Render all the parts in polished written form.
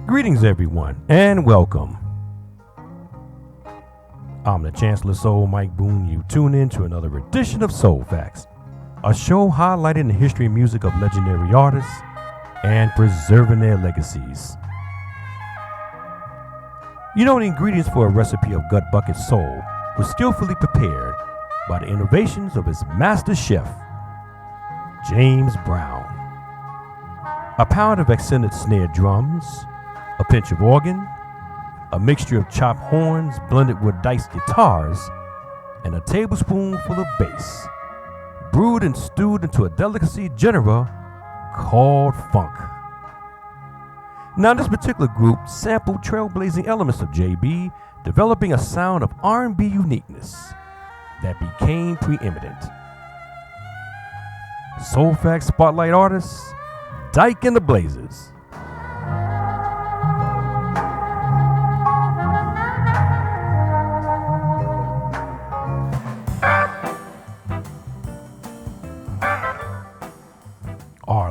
Greetings, everyone, and welcome. I'm the Chancellor Soul Mike Boone. You tune in to another edition of Soul Facts, a show highlighting the history and music of legendary artists and preserving their legacies. You know, the ingredients for a recipe of gut bucket soul were skillfully prepared by the innovations of his master chef, James Brown. A pound of accented snare drums, a pinch of organ, a mixture of chopped horns blended with Dyke's guitars, and a tablespoonful of bass, brewed and stewed into a delicacy genre called funk. Now, this particular group sampled trailblazing elements of JB, developing a sound of R&B uniqueness that became preeminent. Soul Facts Spotlight artists, Dyke and the Blazers.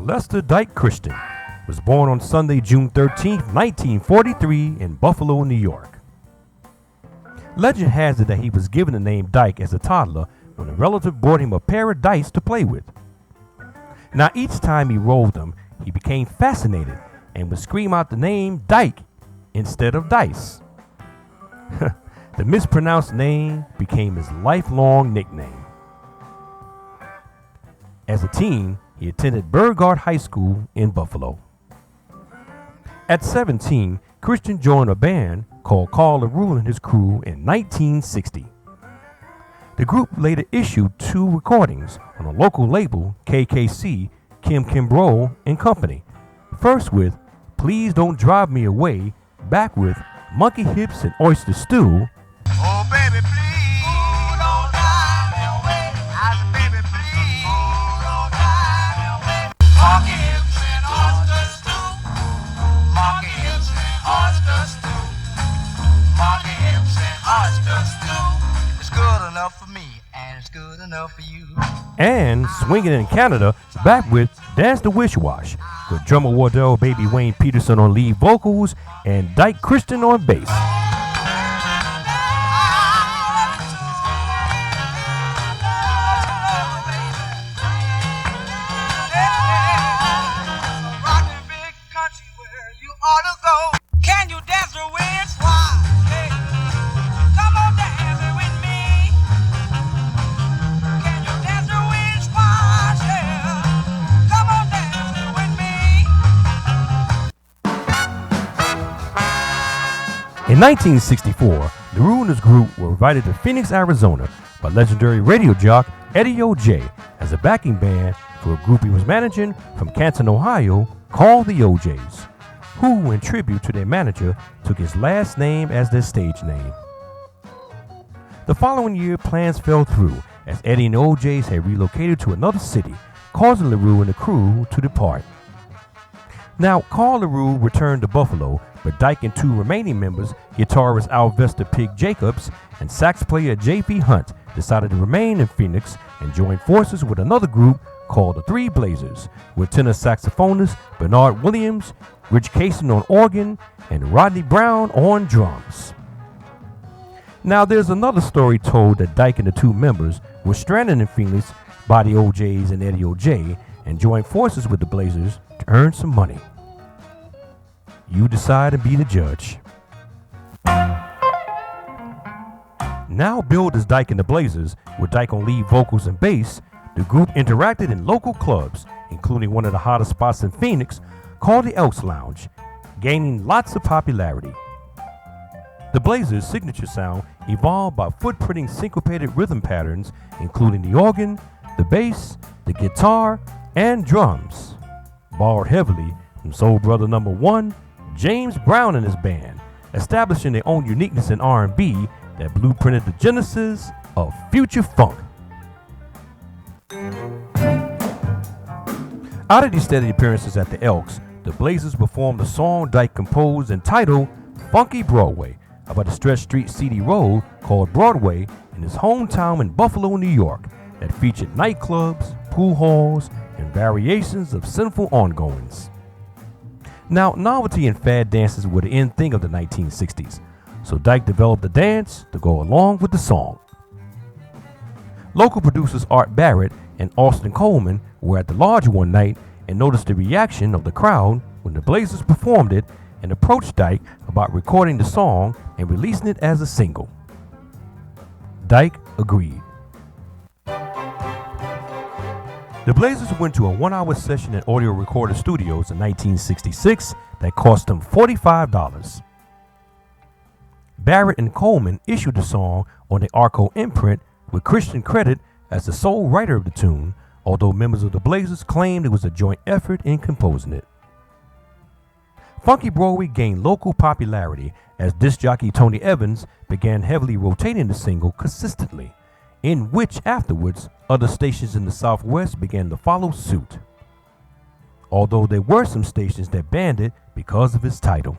Lester Dyke Christian was born on Sunday, June 13, 1943 in Buffalo, New York. Legend has it that he was given the name Dyke as a toddler when a relative brought him a pair of dice to play with. Now, each time he rolled them, he became fascinated and would scream out the name Dyke instead of dice. The mispronounced name became his lifelong nickname. As a teen, he attended Burgard High School in Buffalo. At 17, Christian joined a band called Carl LaRue and his crew in 1960. The group later issued 2 recordings on a local label, KKC, Kim Kimbrough and Company. First with Please Don't Drive Me Away, back with Monkey Hips and Oyster Stew. Oh, baby, please. Good enough for you. And swinging in Canada, back with Dance the Wish Wash, with drummer Wardell Baby Wayne Peterson on lead vocals and Dyke Christian on bass. Rockin' big country where you ought to go. Can you dance the wind? Hey, come on, dance it with me. In 1964, LaRue and his group were invited to Phoenix, Arizona by legendary radio jock Eddie O.J. as a backing band for a group he was managing from Canton, Ohio, called the OJs, who, in tribute to their manager, took his last name as their stage name. The following year, plans fell through as Eddie and the OJs had relocated to another city, causing LaRue and the crew to depart. Now, Carl LaRue returned to Buffalo, but Dyke and 2 remaining members, guitarist Alvester Pig Jacobs and sax player J.P. Hunt, decided to remain in Phoenix and join forces with another group called the Three Blazers, with tenor saxophonist Bernard Williams, Rich Casey on organ, and Rodney Brown on drums. Now, there's another story told that Dyke and the 2 members were stranded in Phoenix by the OJs and Eddie O.J. and joined forces with the Blazers to earn some money. You decide and be the judge. Now billed as Dyke and the Blazers, with Dyke on lead vocals and bass, the group interacted in local clubs, including one of the hottest spots in Phoenix called the Elks Lounge, gaining lots of popularity. The Blazers' signature sound evolved by footprinting syncopated rhythm patterns, including the organ, the bass, the guitar, and drums, borrowed heavily from Soul Brother number 1, James Brown and his band, establishing their own uniqueness in R&B that blueprinted the genesis of future funk. Out of these steady appearances at the Elks, the Blazers performed a song Dyke composed entitled Funky Broadway about a stretch street seedy road called Broadway in his hometown in Buffalo, New York, that featured nightclubs, pool halls, and variations of sinful ongoings. Now, novelty and fad dances were the in thing of the 1960s, so Dyke developed a dance to go along with the song. Local producers Art Barrett and Austin Coleman were at the lodge one night and noticed the reaction of the crowd when the Blazers performed it and approached Dyke about recording the song and releasing it as a single. Dyke agreed. The Blazers went to a 1-hour session at Audio Recorder Studios in 1966 that cost them $45. Barrett and Coleman issued the song on the Arco imprint with Christian credit as the sole writer of the tune, although members of the Blazers claimed it was a joint effort in composing it. Funky Broadway gained local popularity as disc jockey Tony Evans began heavily rotating the single consistently, in which afterwards other stations in the Southwest began to follow suit, although there were some stations that banned it because of its title.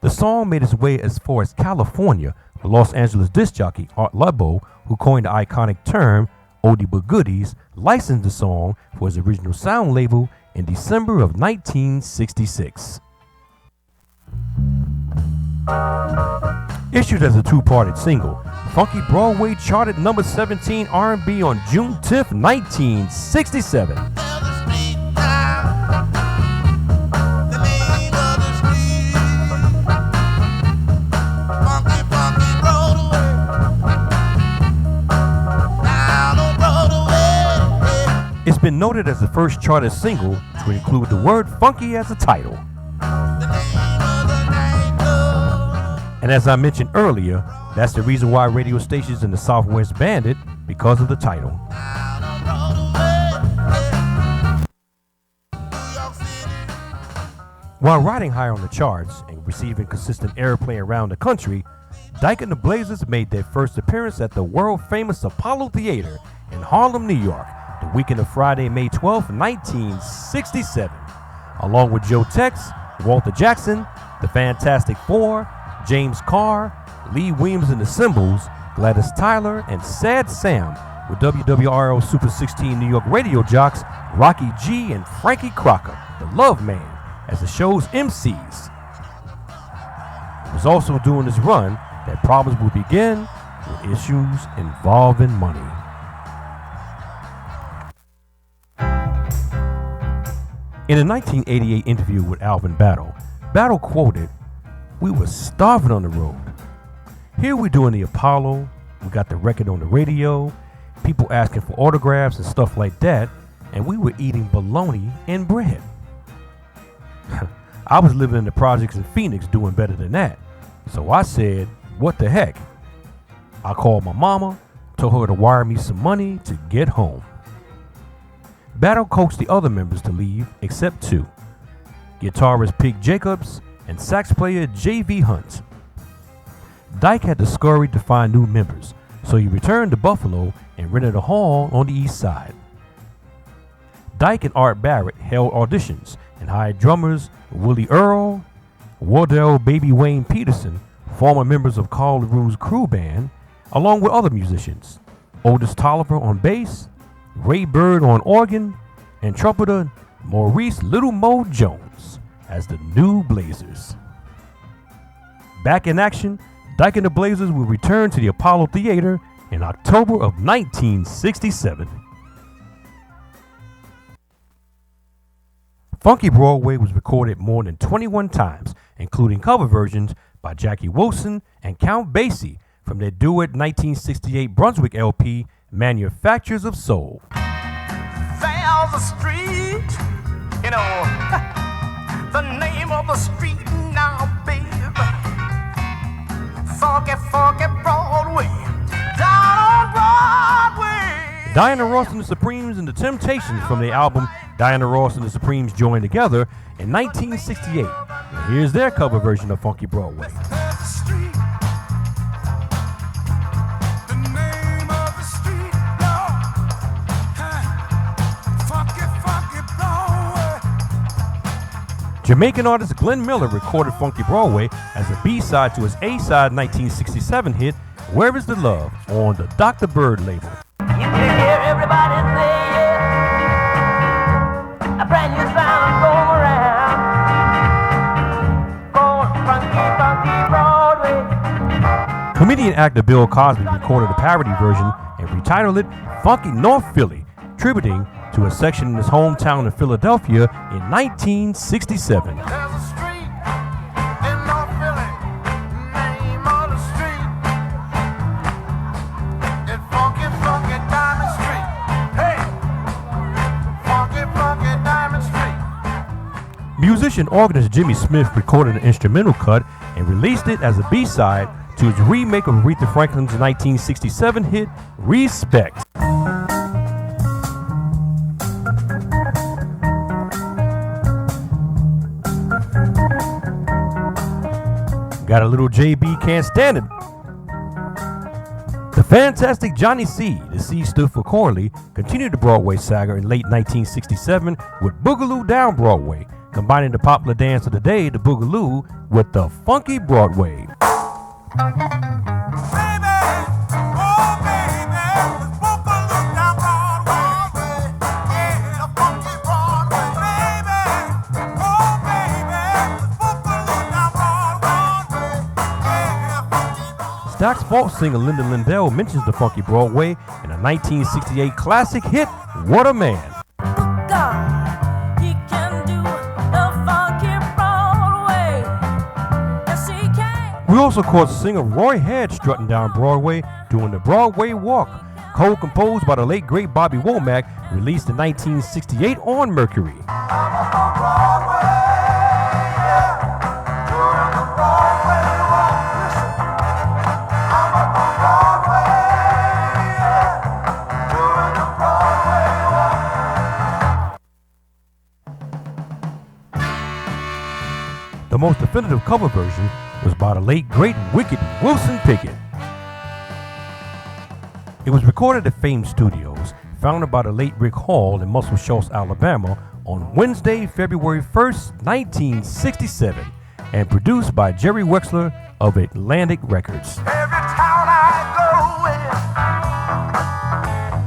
The song made its way as far as California, where Los Angeles disc jockey Art Ludlow, who coined the iconic term oldie but goodies, licensed the song for his original sound label in December of 1966. Issued as a two-parted single, Funky Broadway charted number 17 R&B on June 10th, 1967. It's been noted as the first charted single to include the word funky as a title. And as I mentioned earlier, that's the reason why radio stations in the Southwest banned it, because of the title. While riding high on the charts and receiving consistent airplay around the country, Dyke and the Blazers made their first appearance at the world-famous Apollo Theater in Harlem, New York, the weekend of Friday, May 12, 1967, along with Joe Tex, Walter Jackson, the Fantastic Four, James Carr, Lee Williams and the Cymbals, Gladys Tyler, and Sad Sam, with WWRO Super 16 New York radio jocks Rocky G and Frankie Crocker, the Love Man, as the show's MCs. It was also during this run that problems would begin with issues involving money. In a 1988 interview with Alvin Battle, Battle quoted, "We were starving on the road. Here we're doing the Apollo, we got the record on the radio, people asking for autographs and stuff like that, and we were eating bologna and bread." I was living in the projects in Phoenix doing better than that. So I said, what the heck? I called my mama, told her to wire me some money to get home. Battle coaxed the other members to leave except two, guitarist Pig Jacobs and sax player J.V. Hunt. Dyke had to scurry to find new members, so he returned to Buffalo and rented a hall on the east side. Dyke and Art Barrett held auditions and hired drummers Willie Earl, Wardell Baby Wayne Peterson, former members of Carl LaRue's crew band, along with other musicians, Otis Tolliver on bass, Ray Bird on organ, and trumpeter Maurice Little Mo Jones as the New Blazers. Back in action, Dyke and the Blazers will return to the Apollo Theater in October of 1967. Funky Broadway was recorded more than 21 times, including cover versions by Jackie Wilson and Count Basie from their duet 1968 Brunswick LP, Manufacturers of Soul. There's a street, you know, the name of the street now, baby. Funky, funky Broadway, down on Broadway. Diana Ross and the Supremes and the Temptations from the album Diana Ross and the Supremes Joined Together in 1968. And here's their cover version of Funky Broadway. Jamaican artist Glenn Miller recorded Funky Broadway as a B-side to his A-side 1967 hit, Where Is the Love, on the Dr. Bird label. You can hear everybody say, a brand new sound going around. Comedian actor Bill Cosby recorded a parody version and retitled it Funky North Philly, tributing to a section in his hometown of Philadelphia in 1967. There's a street in North Philly, name of the street. It's Funky, Funky Diamond Street. Hey! Funky, Funky Diamond Street. Musician organist Jimmy Smith recorded an instrumental cut and released it as a B-side to his remake of Aretha Franklin's 1967 hit, Respect. Got a little JB, can't stand it. The fantastic Johnny C, the C stood for Corley, continued the Broadway saga in late 1967 with Boogaloo Down Broadway, combining the popular dance of the day, the Boogaloo, with the funky Broadway. Stax folk singer Linda Lindell mentions the funky Broadway in a 1968 classic hit, What a Man. We also caught singer Roy Head strutting down Broadway doing the Broadway Walk, co-composed by the late great Bobby Womack, released in 1968 on Mercury. The most definitive cover version was by the late great wicked Wilson Pickett. It was recorded at Fame Studios, founded by the late Rick Hall in Muscle Shoals, Alabama, on Wednesday, February 1st, 1967, and produced by Jerry Wexler of Atlantic Records. Every town I go in,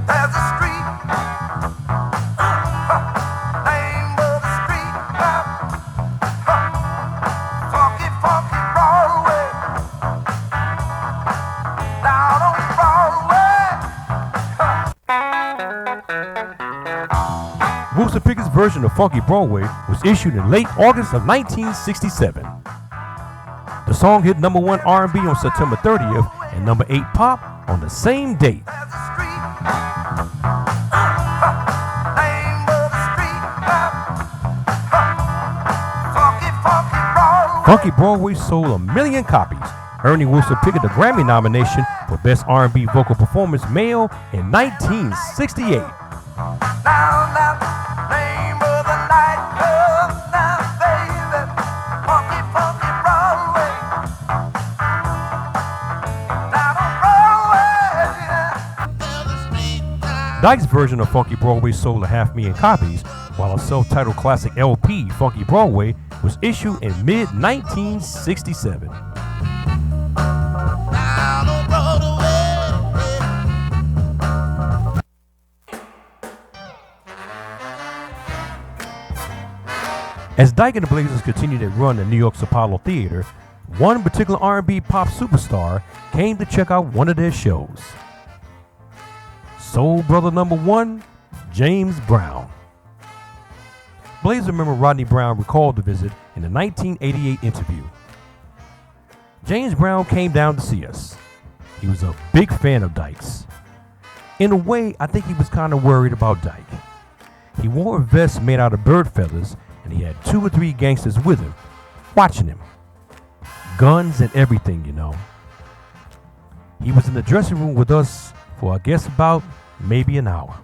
there's a street, name of the street, funky, funky Broadway, down on Broadway. Wilson Pickett's version of Funky Broadway was issued in late August of 1967. The song hit number 1 R&B on September 30th and number 8 pop on the same date. Funky Broadway sold 1 million copies, earning Wilson Pickett the Grammy nomination for Best R&B Vocal Performance Male in 1968. Dyke's version of Funky Broadway sold 500,000 copies, while a self-titled classic LP, Funky Broadway, was issued in mid-1967. As Dyke and the Blazers continued to run the New York's Apollo Theater, one particular R&B pop superstar came to check out one of their shows. Soul Brother number 1, James Brown. Blazer member Rodney Brown recalled the visit in a 1988 interview. James Brown came down to see us. He was a big fan of Dyke's. In a way, I think he was kind of worried about Dyke. He wore a vest made out of bird feathers, and he had 2 or 3 gangsters with him, watching him. Guns and everything, you know. He was in the dressing room with us for, I guess, about maybe an hour.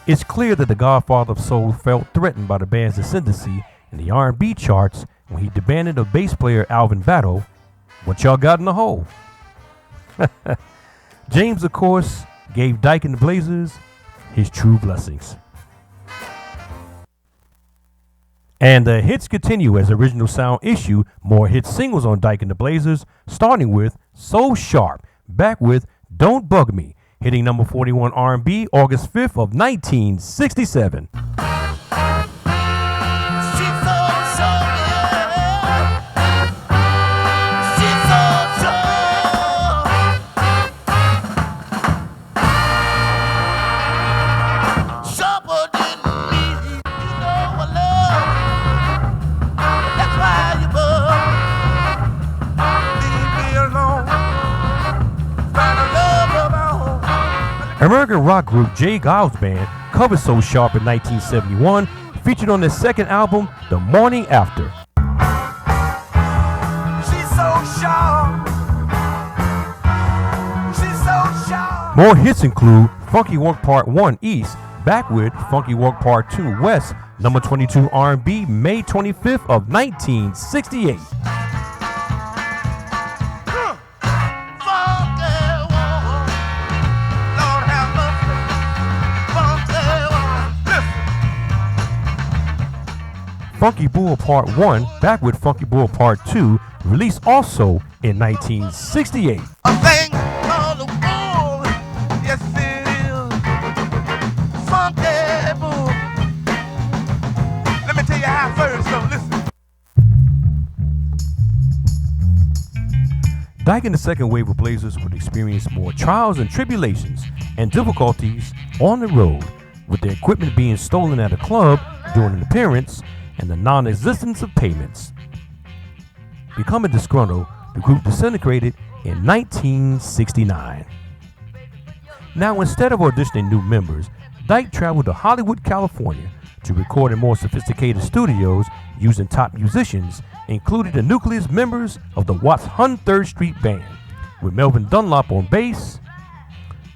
It's clear that the Godfather of Soul felt threatened by the band's ascendancy in the R&B charts when he demanded of bass player Alvin Battle, "What y'all got in the hole?" James, of course, gave Dyke and the Blazers his true blessings. And the hits continue as Original Sound issue more hit singles on Dyke and the Blazers, starting with So Sharp, back with Don't Bug Me, hitting number 41 R&B August 5th of 1967. American rock group J. Giles Band covered So Sharp in 1971, featured on their second album, The Morning After. She's so sharp. She's so sharp. More hits include Funky Walk Part 1 East, back with Funky Walk Part 2 West, number 22 R&B, May 25th of 1968. Funky Bull Part 1, back with Funky Bull Part 2, released also in 1968. A thing called a bull, yes it is. Funky bull. Let me tell you how first, so listen. Dyke and the second wave of Blazers would experience more trials and tribulations and difficulties on the road, with their equipment being stolen at a club during an appearance and the non-existence of payments. Becoming disgruntled, the group disintegrated in 1969. Now, instead of auditioning new members, Dyke traveled to Hollywood, California to record in more sophisticated studios using top musicians, including the nucleus members of the Watts 103rd Street Band, with Melvin Dunlop on bass,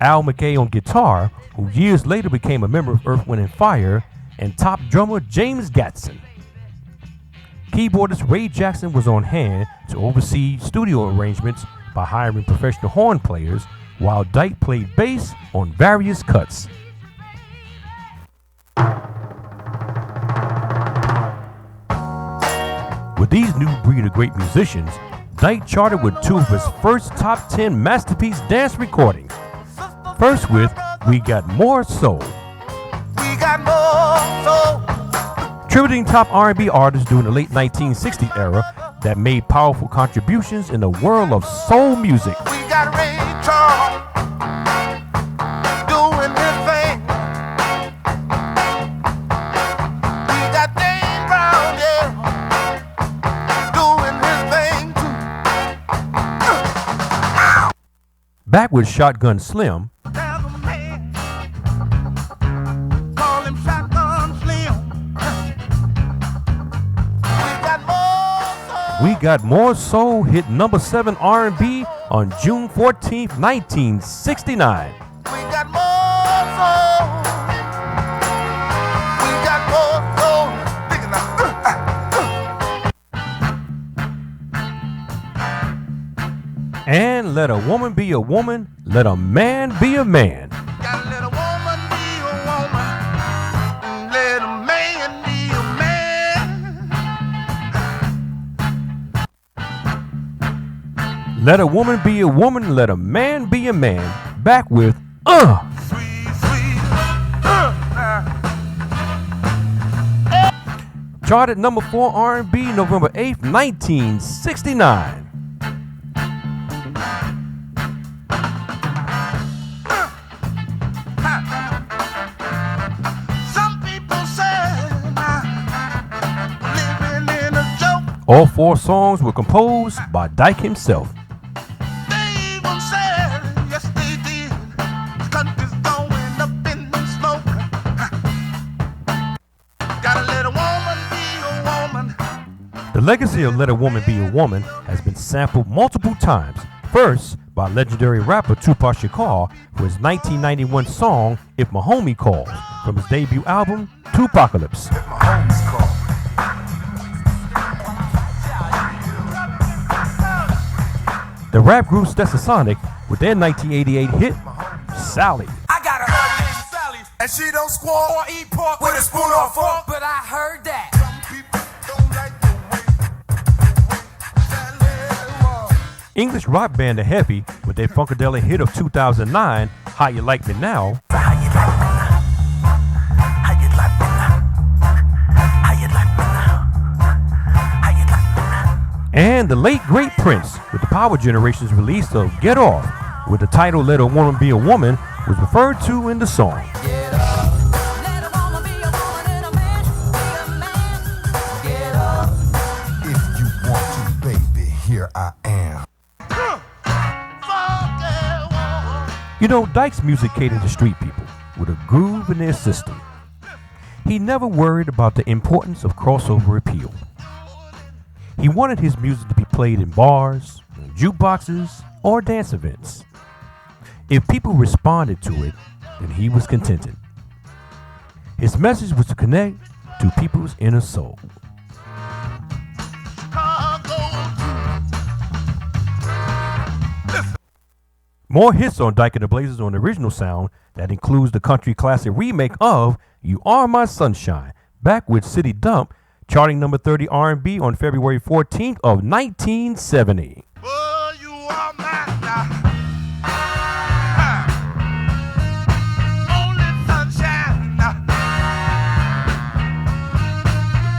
Al McKay on guitar, who years later became a member of Earth, Wind & Fire, and top drummer James Gatson. Keyboardist Ray Jackson was on hand to oversee studio arrangements by hiring professional horn players, while Dyke played bass on various cuts. With these new breed of great musicians, Dyke charted with two of his first top 10 masterpiece dance recordings. First with We Got More Soul. We got more soul. Tributing top R&B artists during the late 1960s era that made powerful contributions in the world of soul music. We got Ray Charles doing his thing. We got Dave Brown, yeah, doing his thing too. Back with Shotgun Slim, There's a man, call him Shotgun Slim. We Got More Soul hit number 7 R&B on June 14th, 1969. We got more soul. We got more soul. Think now. And Let a Woman Be a Woman, Let a Man Be a Man. Gotta let a woman be a woman. Let a man be a man. Let a Woman Be a Woman, Let a Man Be a Man. Back with Sweet, sweet. Charted number 4 R&B November 8th, 1969. Some people say living in a joke. All 4 songs were composed by Dyke himself. They even said, yes they did. The country's going up in the smoke. Gotta let a woman be a woman. The legacy of Let a Woman Be a Woman has been sampled multiple times. First, by legendary rapper Tupac Shakur for his 1991 song If My Homie Calls from his debut album Tupacalypse. My homies call. The rap group Stetsasonic with their 1988 hit Sally. I got a her named Sally, and she don't squall or eat pork with a spoon or fork. But I heard that some people don't like the way Sally walk. English rock band The Heavy with their funkadelic hit of 2009, How You Like Me Now. How you like me now? How you like me now? How you like me now? How you like me now? And the late great Prince with the Power Generation's release of Get Off, with the title Let a Woman Be a Woman was referred to in the song. Get up. Let a woman be a woman and a man be a man. Get up. If you want to, baby, here I am. You know, Dyke's music catered to street people with a groove in their system. He never worried about the importance of crossover appeal. He wanted his music to be played in bars, jukeboxes, or dance events. If people responded to it, then he was contented. His message was to connect to people's inner soul. More hits on Dyke and the Blazers on the original sound that includes the country classic remake of You Are My Sunshine, back with City Dump, charting number 30 R&B on February 14th of 1970. Oh, you are mine now. Only sunshine now.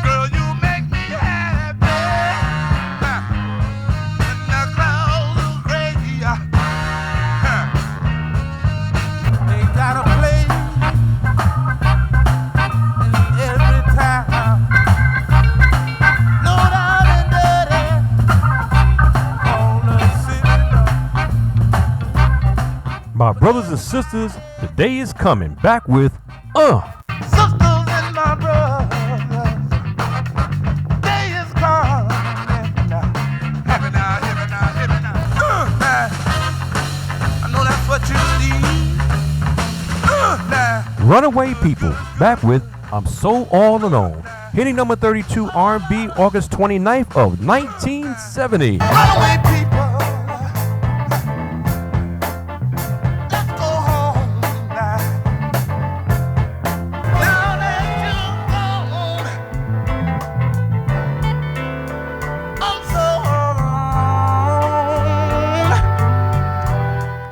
Girl, you make me happy. When the clouds are gray, they got a place in every town. No doubt and dirty on the city. My brothers and sisters, the day is coming, back with Sisters and my brothers, day is coming. Happy now, happy now, happy now. I know that's what you need. Now. Runaway People, back with I'm So All Alone, hitting number 32 R&B August 29th of 1970. Runaway people, let's go home now. Now that you're gone, I'm so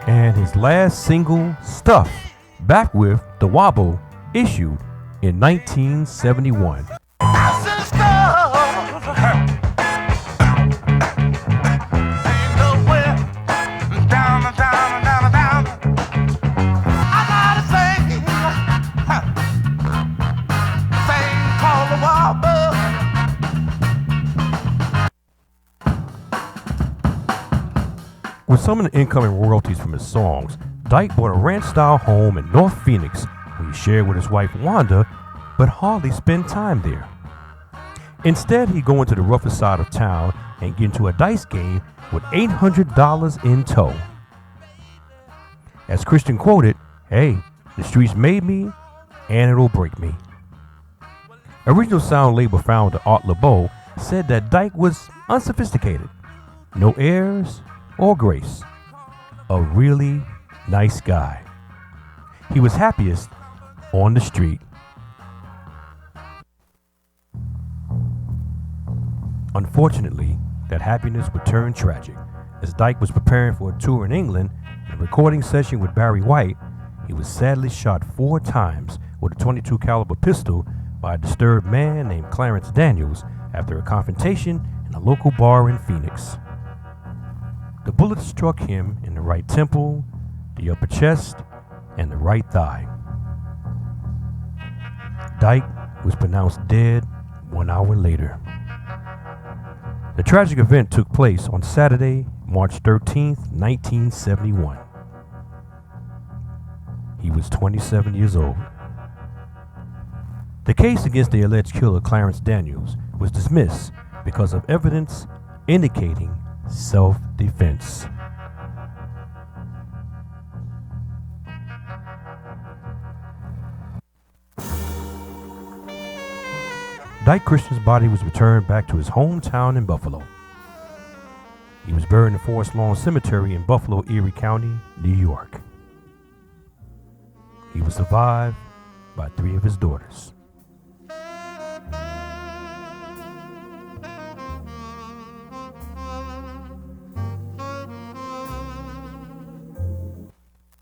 alone. And his last single, Stuff, back with The Wobble, issued in 1971. I said stop. Ain't nowhere down, down, down, down. I got a thing called the wobble. With some of the incoming royalties from his songs, Dyke bought a ranch-style home in North Phoenix, where he shared with his wife Wanda, but hardly spent time there. Instead, he'd go into the roughest side of town and get into a dice game with $800 in tow. As Christian quoted, "Hey, the streets made me, and it'll break me." Original Sound label founder Art LeBeau said that Dyke was unsophisticated, no airs or grace, a really nice guy. He was happiest on the street. Unfortunately, that happiness would turn tragic. As Dyke was preparing for a tour in England, in a recording session with Barry White, he was sadly shot 4 times with a .22 caliber pistol by a disturbed man named Clarence Daniels after a confrontation in a local bar in Phoenix. The bullet struck him in the right temple, the upper chest, and the right thigh. Dyke was pronounced dead 1 hour later. The tragic event took place on Saturday, March 13th, 1971. He was 27 years old. The case against the alleged killer Clarence Daniels was dismissed because of evidence indicating self-defense. Dyke Christian's body was returned back to his hometown in Buffalo. He was buried in the Forest Lawn Cemetery in Buffalo, Erie County, New York. He was survived by 3 of his daughters.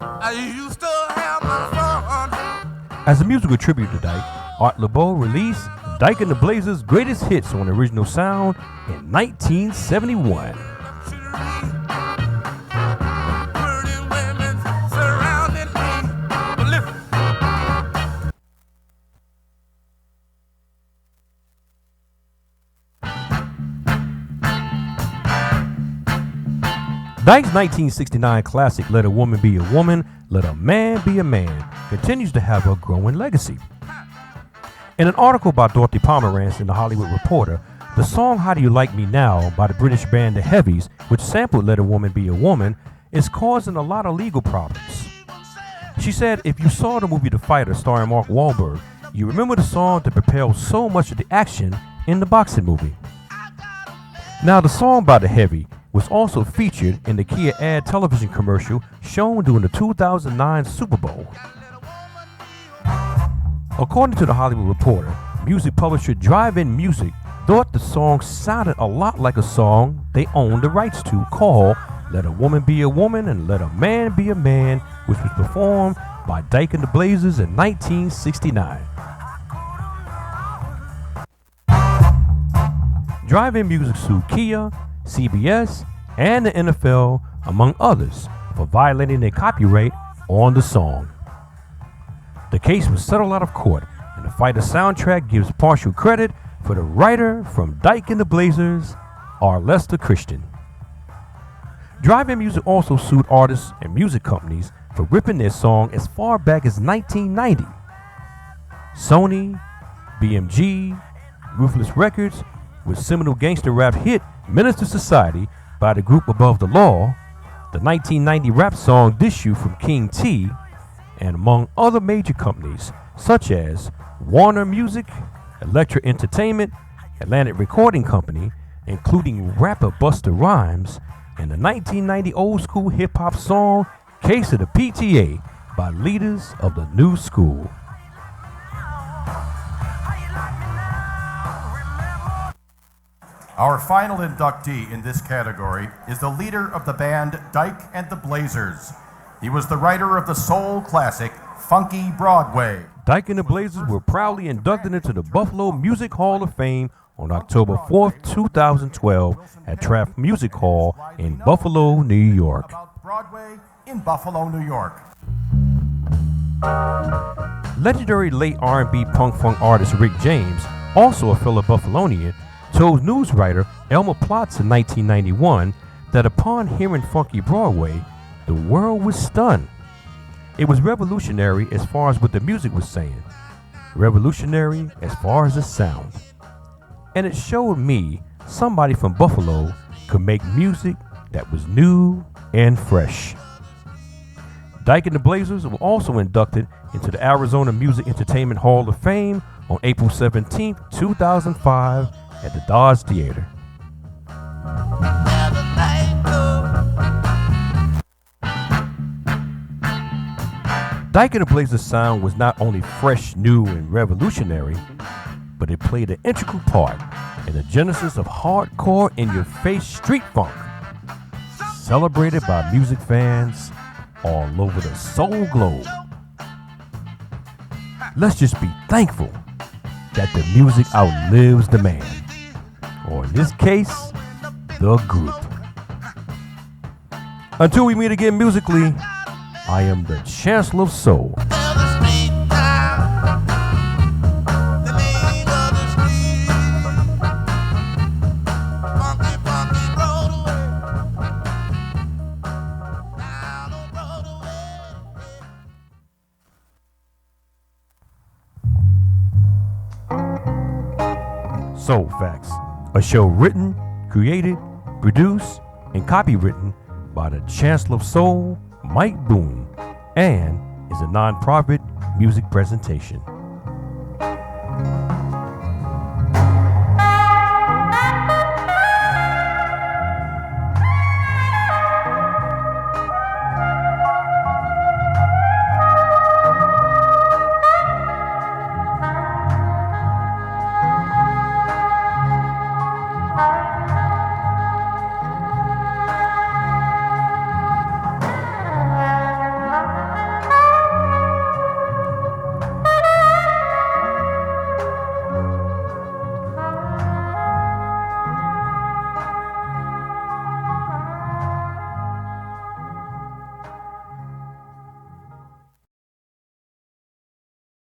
I used to have my fun. As a musical tribute to Dyke, Art LeBeau released Dyke and the Blazers' greatest hits on Original Sound in 1971. Pretty women surrounding me. But listen. Dyke's 1969 classic Let a Woman Be a Woman, Let a Man Be a Man continues to have a growing legacy. In an article by Dorothy Pomerantz in The Hollywood Reporter, the song How Do You Like Me Now by the British band The Heavies, which sampled Let a Woman Be a Woman, is causing a lot of legal problems. She said if you saw the movie The Fighter starring Mark Wahlberg, you remember the song that propelled so much of the action in the boxing movie. Now, the song by The Heavy was also featured in the Kia ad television commercial shown during the 2009 Super Bowl. According to The Hollywood Reporter, music publisher Drive-In Music thought the song sounded a lot like a song they owned the rights to called Let a Woman Be a Woman and Let a Man Be a Man, which was performed by Dyke and the Blazers in 1969. Drive-In Music sued Kia, CBS, and the NFL, among others, for violating their copyright on the song. The case was settled out of court, and the Fighter soundtrack gives partial credit for the writer from Dyke and the Blazers, R. Lester Christian. Drive-In Music also sued artists and music companies for ripping their song as far back as 1990. Sony, BMG, Ruthless Records, with seminal gangster rap hit Minister Society by the group Above the Law, the 1990 rap song Dish You from King T, and among other major companies such as Warner Music, Elektra Entertainment, Atlantic Recording Company, including rapper Busta Rhymes, and the 1990 old school hip hop song Case of the PTA by leaders of the new school. Our final inductee in this category is the leader of the band Dyke and the Blazers. He was the writer of the soul classic Funky Broadway. Dyke and the Blazers were proudly inducted into the Buffalo Music Hall of Fame on October 4th, 2012 at Traff Music Hall in Buffalo, New York. About Broadway in Buffalo, New York. Legendary late R&B punk funk artist Rick James, also a fellow Buffalonian, told news writer Elmer Plotz in 1991 that upon hearing Funky Broadway, the world was stunned. It was revolutionary as far as what the music was saying, revolutionary as far as the sound. And it showed me somebody from Buffalo could make music that was new and fresh. Dyke and the Blazers were also inducted into the Arizona Music Entertainment Hall of Fame on April 17, 2005 at the Dodge Theater. Dyke and the Blazers' sound was not only fresh, new, and revolutionary, but it played an integral part in the genesis of hardcore in-your-face street funk, celebrated by music fans all over the soul globe. Let's just be thankful that the music outlives the man, or in this case, the group. Until we meet again musically, I am the Chancellor of Soul. Soul Facts, a show written, created, produced, and copywritten by the Chancellor of Soul, Mike Boone, and is a non-profit music presentation.